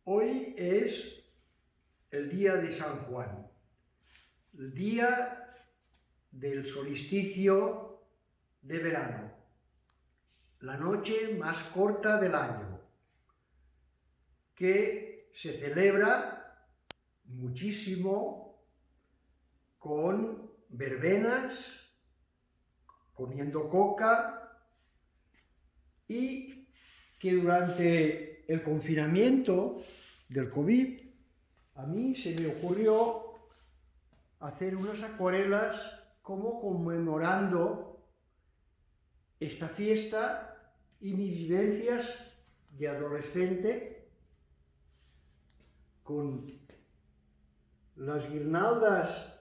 Hoy es el día de San Juan, el día del solsticio de verano, la noche más corta del año, que se celebra muchísimo con verbenas, comiendo coca, y que durante el confinamiento del COVID a mí se me ocurrió hacer unas acuarelas como conmemorando esta fiesta y mis vivencias de adolescente con las guirnaldas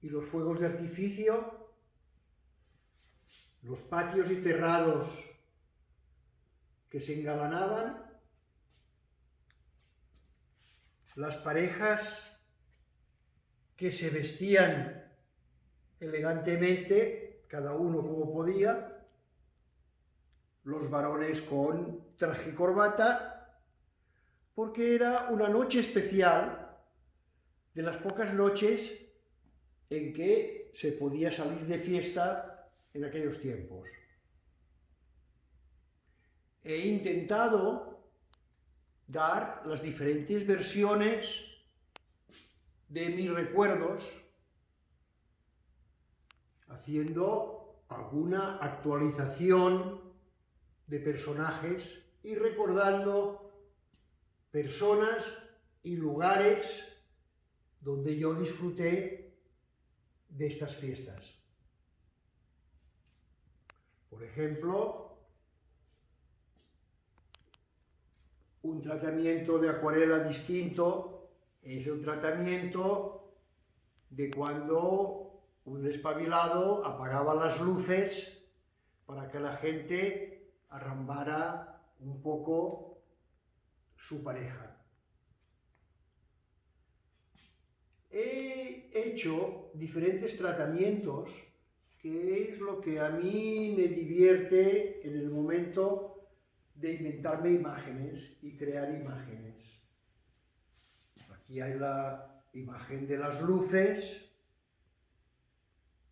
y los fuegos de artificio, los patios y terrados que se engalanaban, las parejas que se vestían elegantemente, cada uno como podía, los varones con traje y corbata, porque era una noche especial, de las pocas noches en que se podía salir de fiesta en aquellos tiempos. He intentado dar las diferentes versiones de mis recuerdos, haciendo alguna actualización de personajes y recordando personas y lugares donde yo disfruté de estas fiestas. Por ejemplo, un tratamiento de acuarela distinto es un tratamiento de cuando un despabilado apagaba las luces para que la gente arrambara un poco su pareja. He hecho diferentes tratamientos, que es lo que a mí me divierte en el momento de inventarme imágenes y crear imágenes. Aquí hay la imagen de las luces,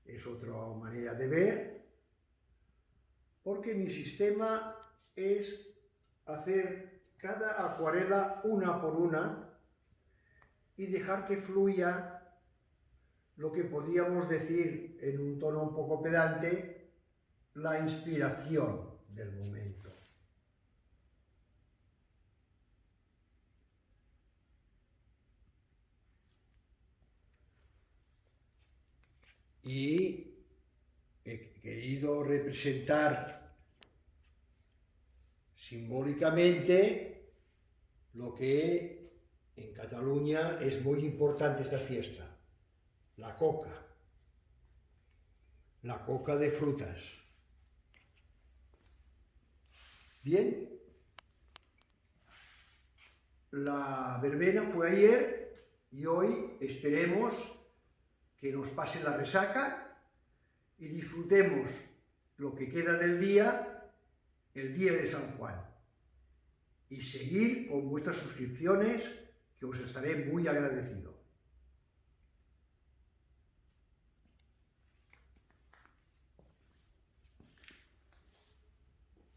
es otra manera de ver, porque mi sistema es hacer cada acuarela una por una y dejar que fluya lo que podríamos decir en un tono un poco pedante, la inspiración del momento. Y he querido representar simbólicamente lo que en Cataluña es muy importante esta fiesta, la coca de frutas. Bien, la verbena fue ayer y hoy esperemos que nos pase la resaca y disfrutemos lo que queda del día, el día de San Juan. Y seguir con vuestras suscripciones, que os estaré muy agradecido.